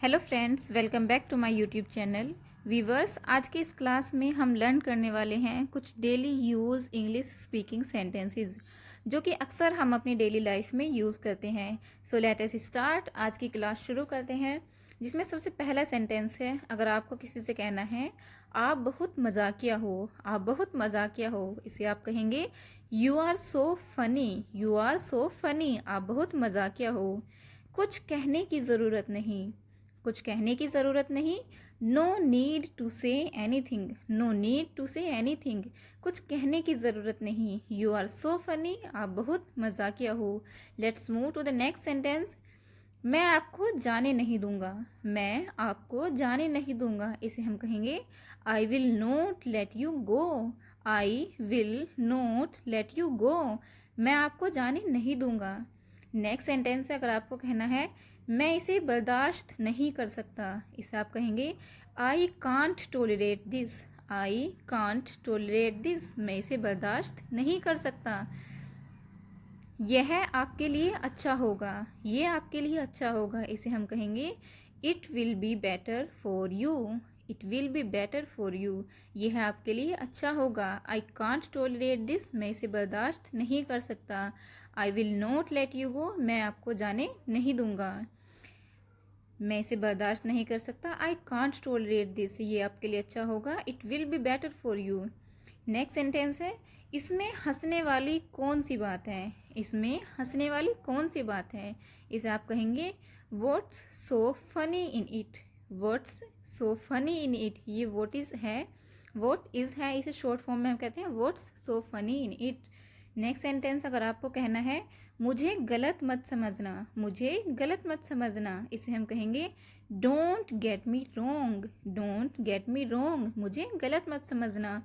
Hello friends, welcome back to my YouTube channel. Viewers, आज की इस क्लास में हम लर्न करने वाले हैं कुछ daily use English speaking sentences जो कि अक्सर हम अपनी डेली लाइफ में यूज़ करते हैं। So let us start. आज की क्लास शुरू करते हैं, जिसमें सबसे पहला सेंटेंस है, अगर आपको किसी से कहना है आप बहुत मजाकिया हो, आप बहुत मजाकिया हो, इसे आप कहेंगे you are so funny, you are so funny, आप बहुत मजाकिया हो। कुछ कहने की ज़रूरत नहीं, कुछ कहने की ज़रूरत नहीं। No need to say anything, no need to say anything, कुछ कहने की ज़रूरत नहीं। यू आर सो फनी, आप बहुत मजाकिया हो। Let's move to the next sentence. मैं आपको जाने नहीं दूंगा, मैं आपको जाने नहीं दूंगा, इसे हम कहेंगे I will not let you go, I will not let you go, मैं आपको जाने नहीं दूंगा। नेक्स्ट सेंटेंस है, अगर आपको कहना है मैं इसे बर्दाश्त नहीं कर सकता, इसे आप कहेंगे I can't tolerate this, I can't tolerate this, मैं इसे बर्दाश्त नहीं कर सकता। यह आपके लिए अच्छा होगा, ये आपके लिए अच्छा होगा, इसे हम कहेंगे it will be better for you, it will be better for you, यह आपके लिए अच्छा होगा। आई कांट टोलरेट दिस, मैं इसे बर्दाश्त नहीं कर सकता। I will not let you go, मैं आपको जाने नहीं दूंगा, मैं इसे बर्दाश्त नहीं कर सकता। आई कांट टोलरेट दिस, ये आपके लिए अच्छा होगा। It will be better for you. Next sentence है, इसमें हंसने वाली कौन सी बात है, इसमें हंसने वाली कौन सी बात है, इसे आप कहेंगे what's so funny in it, what's so funny in it, ये व्हाट इज है, व्हाट इज है, इसे शॉर्ट फॉर्म में हम कहते हैं what's so funny in it. Next sentence, अगर आपको कहना है मुझे गलत मत समझना, मुझे गलत मत समझना, इसे हम कहेंगे don't get me wrong, don't get me wrong, मुझे गलत मत समझना।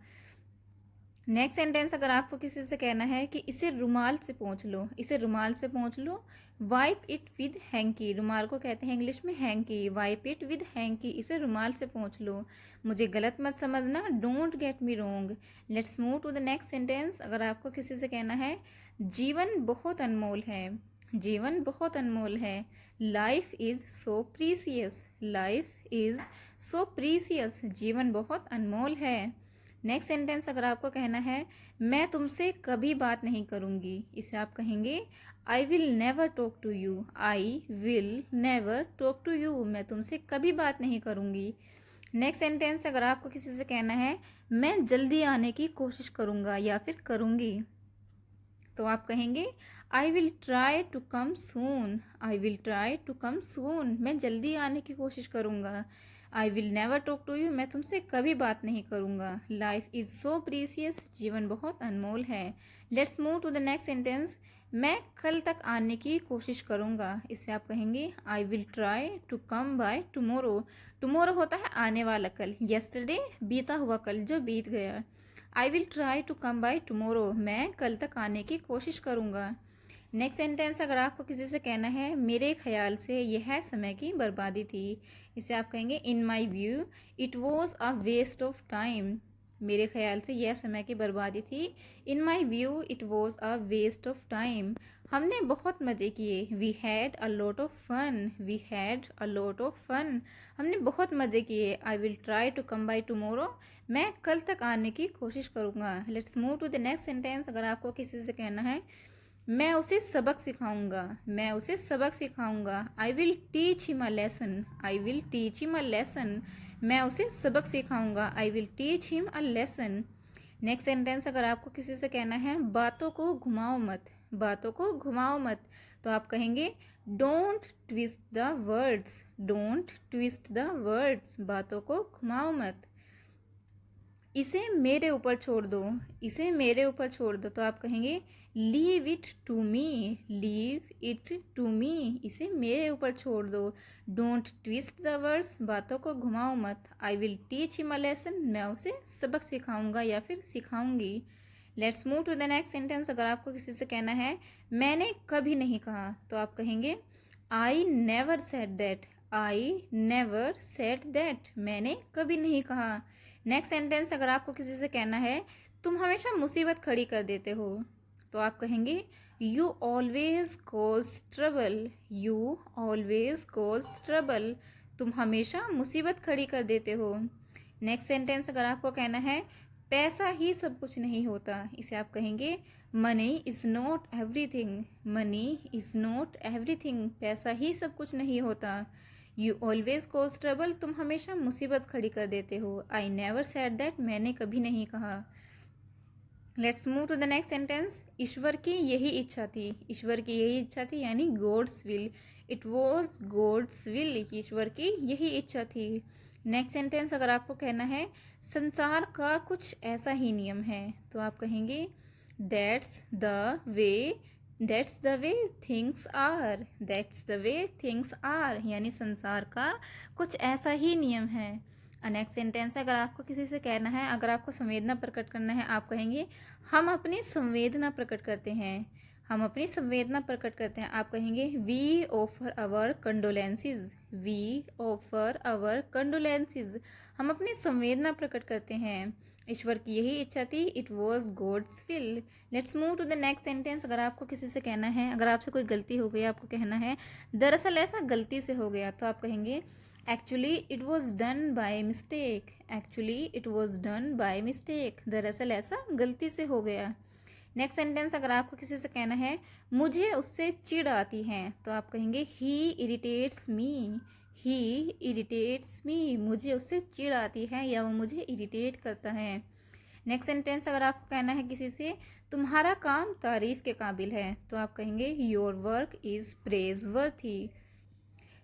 नेक्स्ट सेंटेंस, अगर आपको किसी से कहना है कि इसे रुमाल से पोंछ लो, इसे रुमाल से पोंछ लो, वाइप इट विद हैंकी, रुमाल को कहते हैं इंग्लिश में hanky, wipe it with hanky, इसे रुमाल से पोंछ लो। मुझे गलत मत समझना, don't get me wrong. Let's move to the next sentence. अगर आपको किसी से कहना है जीवन बहुत अनमोल है, जीवन बहुत अनमोल है, life is so precious, life is so precious, जीवन बहुत अनमोल है। नेक्स्ट सेंटेंस, अगर आपको कहना है मैं तुमसे कभी बात नहीं करूंगी, इसे आप कहेंगे I will never talk to you, I will never talk to you, मैं तुमसे कभी बात नहीं करूंगी। नेक्स्ट सेंटेंस, अगर आपको किसी से कहना है मैं जल्दी आने की कोशिश करूंगा या फिर करूंगी, तो आप कहेंगे I will try to come soon, I will try to come soon, मैं जल्दी आने की कोशिश करूंगा। I will never talk to you, मैं तुमसे कभी बात नहीं करूंगा। लाइफ इज सो प्रीसियस, जीवन बहुत अनमोल है। Let's move to the next sentence. मैं कल तक आने की कोशिश करूंगा, इसे आप कहेंगे I will try to come by tomorrow, tomorrow होता है आने वाला कल, येस्टरडे बीता हुआ कल जो बीत गया। I will try to come by tomorrow, मैं कल तक आने की कोशिश करूंगा। नेक्स्ट सेंटेंस, अगर आपको किसी से कहना है मेरे ख्याल से यह समय की बर्बादी थी, इसे आप कहेंगे in my view it was a waste of time, मेरे ख्याल से यह समय की बर्बादी थी। In my view it was a waste of time, हमने बहुत मज़े किए, we had a lot of fun, we had a lot of fun, हमने बहुत मज़े किए। I will try to come by tomorrow, मैं कल तक आने की कोशिश करूँगा। Let's move to the next sentence. अगर आपको किसी से कहना है मैं उसे सबक सिखाऊंगा, मैं उसे सबक सिखाऊंगा, आई will teach him a lesson, I will teach him a lesson, मैं उसे सबक सिखाऊंगा, आई will teach him a lesson. Next sentence, अगर आपको किसी से कहना है बातों को घुमाओ मत, बातों को घुमाओ मत, तो आप कहेंगे don't twist the words, don't twist the words, बातों को घुमाओ मत। इसे मेरे ऊपर छोड़ दो, इसे मेरे ऊपर छोड़ दो, तो आप कहेंगे leave it to me, leave it to me, इसे मेरे ऊपर छोड़ दो। डोंट ट्विस्ट द वर्ड्स, बातों को घुमाओ मत। I will teach him a lesson, मैं उसे सबक सिखाऊंगा या फिर सिखाऊंगी। Let's move to the next sentence. अगर आपको किसी से कहना है मैंने कभी नहीं कहा, तो आप कहेंगे I never said that, I never said that, मैंने कभी नहीं कहा। नेक्स्ट सेंटेंस, अगर आपको किसी से कहना है तुम हमेशा मुसीबत खड़ी कर देते हो, तो आप कहेंगे you always cause trouble, you always cause trouble, तुम हमेशा मुसीबत खड़ी कर देते हो। नेक्स्ट सेंटेंस अगर आपको कहना है पैसा ही सब कुछ नहीं होता, इसे आप कहेंगे money is not everything. Money is not everything, पैसा ही सब कुछ नहीं होता। यू ऑलवेज कॉज ट्रबल, तुम हमेशा मुसीबत खड़ी कर देते हो। आई नेवर सेड दैट, मैंने कभी नहीं कहा। Let's move to the next sentence. ईश्वर की यही इच्छा थी। ईश्वर की यही इच्छा थी यानी God's will. It was God's will, ईश्वर की यही इच्छा थी। नेक्स्ट सेंटेंस अगर आपको कहना है संसार का कुछ ऐसा ही नियम है, तो आप कहेंगे that's the way things are. That's the way things are, यानी संसार का कुछ ऐसा ही नियम है। नेक्स्ट सेंटेंस अगर आपको किसी से कहना है, अगर आपको संवेदना प्रकट करना है, आप कहेंगे हम अपनी संवेदना प्रकट करते हैं। हम अपनी संवेदना प्रकट करते हैं, आप कहेंगे we offer our condolences. We offer our condolences, हम अपनी संवेदना प्रकट करते हैं। ईश्वर की यही इच्छा थी, it was God's will. Let's move to the next sentence. अगर आपको किसी से कहना है, अगर आपसे कोई गलती हो गई, आपको कहना है दरअसल ऐसा गलती से हो गया, तो आप कहेंगे actually it was done by mistake. Actually it was done by mistake, दरअसल ऐसा गलती से हो गया। नेक्स्ट सेंटेंस अगर आपको किसी से कहना है मुझे उससे चिढ़ आती है, तो आप कहेंगे ही इरिटेट्स मी। ही इरिटेट्स मी, मुझे उससे चिढ़ आती है या वो मुझे इरिटेट करता है। नेक्स्ट सेंटेंस अगर आपको कहना है किसी से तुम्हारा काम तारीफ के काबिल है, तो आप कहेंगे your work is praiseworthy.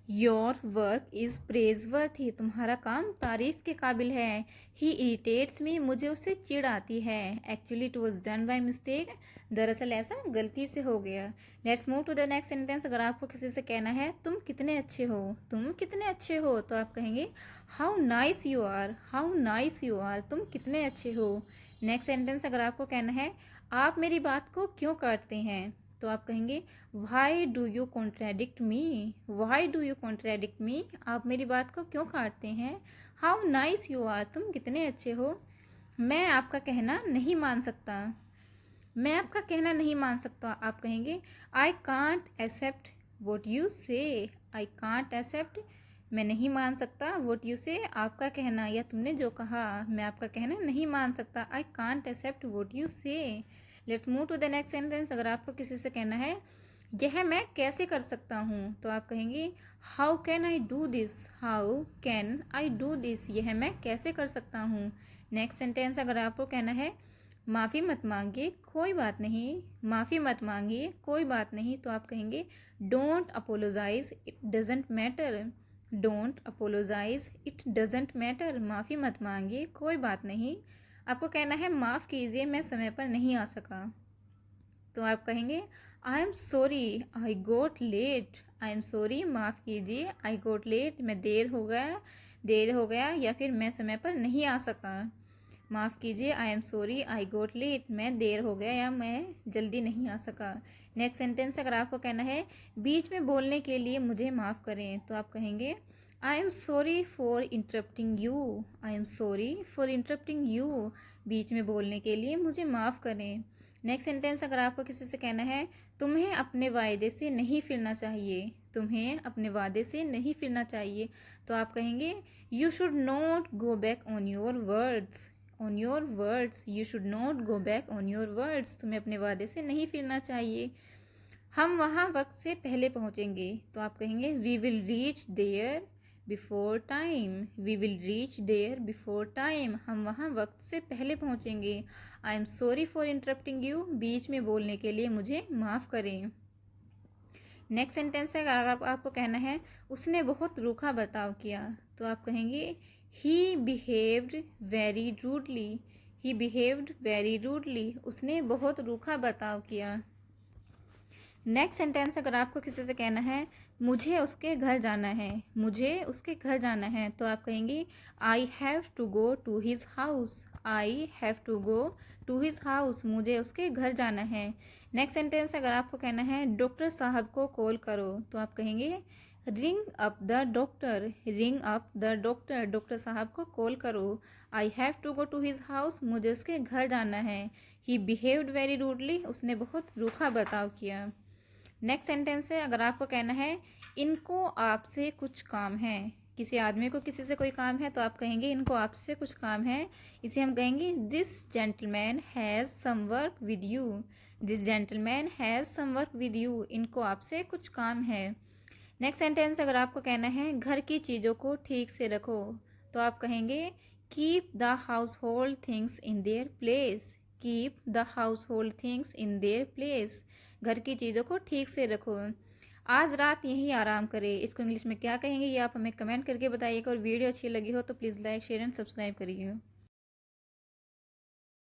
Your work is praiseworthy, तुम्हारा काम तारीफ के काबिल है। ही इरिटेट्स मी, मुझे उससे चिढ़ आती है। Actually it was done by mistake, दरअसल ऐसा गलती से हो गया। Let's move to the next sentence. अगर आपको किसी से कहना है तुम कितने अच्छे हो, तुम कितने अच्छे हो, तो आप कहेंगे how nice you are. How nice you are, तुम कितने अच्छे हो। नेक्स्ट सेंटेंस अगर आपको कहना है आप मेरी बात को क्यों काटते हैं, तो आप कहेंगे why do you contradict me. Why do you contradict me, आप मेरी बात को क्यों काटते हैं। हाउ नाइस यू आर, तुम कितने अच्छे हो। मैं आपका कहना नहीं मान सकता। मैं आपका कहना नहीं मान सकता, आप कहेंगे I can't accept what you say. I can't accept, मैं नहीं मान सकता वॉट यू से, आपका कहना या तुमने जो कहा, मैं आपका कहना नहीं मान सकता। I can't accept what you say. Let's move to the next sentence. अगर आपको किसी से कहना है यह मैं कैसे कर सकता हूँ, तो आप कहेंगे how can I do this. How can I do this, यह मैं कैसे कर सकता हूँ। नेक्स्ट सेंटेंस अगर आपको कहना है माफ़ी मत मांगिए कोई बात नहीं। माफ़ी मत मांगिए कोई बात नहीं, तो आप कहेंगे don't apologise it doesn't matter. Don't apologise it doesn't matter, माफ़ी मत मांगिए कोई बात नहीं। आपको कहना है माफ़ कीजिए मैं समय पर नहीं आ सका, तो आप कहेंगे I am sorry I got late. I am sorry, माफ़ कीजिए, आई गोट लेट, मैं देर हो गया या फिर मैं समय पर नहीं आ सका। माफ़ कीजिए, I am sorry I got late, मैं देर हो गया या मैं जल्दी नहीं आ सका। नेक्स्ट सेंटेंस अगर आपको कहना है बीच में बोलने के लिए मुझे माफ़ करें, तो आप कहेंगे I am sorry for interrupting you. I am sorry for interrupting you, बीच में बोलने के लिए मुझे माफ़ करें। नेक्स्ट सेंटेंस अगर आपको किसी से कहना है तुम्हें अपने वायदे से नहीं फिरना चाहिए। तुम्हें अपने वादे से नहीं फिरना चाहिए, तो आप कहेंगे you should not go back on your words. On your words, you should not go back on your words, तुम्हें अपने वादे से नहीं फिरना चाहिए। हम वहाँ वक्त से पहले पहुँचेंगे, तो आप कहेंगे we will reach there before time. We will reach there before time, हम वहाँ वक्त से पहले पहुँचेंगे। I am sorry for interrupting you, बीच में बोलने के लिए मुझे माफ़ करें। नेक्स्ट सेंटेंस है अगर आपको कहना है उसने बहुत रूखा बर्ताव किया, तो आप कहेंगे ही बिहेव्ड वेरी रूडली। ही बिहेव्ड वेरी रूडली, उसने बहुत रूखा बर्ताव किया। नेक्स्ट सेंटेंस अगर आपको किसी से कहना है मुझे उसके घर जाना है। मुझे उसके घर जाना है, तो आप कहेंगे I have to go to his house. I have to go to his house, मुझे उसके घर जाना है। नेक्स्ट सेंटेंस अगर आपको कहना है डॉक्टर साहब को कॉल करो, तो आप कहेंगे ring up the doctor. Ring up the doctor, doctor साहब को कॉल करो। I have to go to his house, मुझे उसके घर जाना है। ही बिहेव्ड वेरी रूडली, उसने बहुत रूखा बर्ताव किया। नेक्स्ट सेंटेंस है अगर आपको कहना है इनको आपसे कुछ काम है। किसी आदमी को किसी से कोई काम है तो आप कहेंगे इनको आपसे कुछ काम है। इसे हम कहेंगे this gentleman has some work with you. This gentleman has some work with you, इनको आपसे कुछ काम है। नेक्स्ट सेंटेंस अगर आपको कहना है घर की चीज़ों को ठीक से रखो तो आप कहेंगे keep the house hold things in their place. Keep the house hold things in their place, घर की चीज़ों को ठीक से रखो। आज रात यहीं आराम करें, इसको इंग्लिश में क्या कहेंगे ये आप हमें कमेंट करके बताइएगा। और वीडियो अच्छी लगी हो तो please like share and subscribe करिएगा।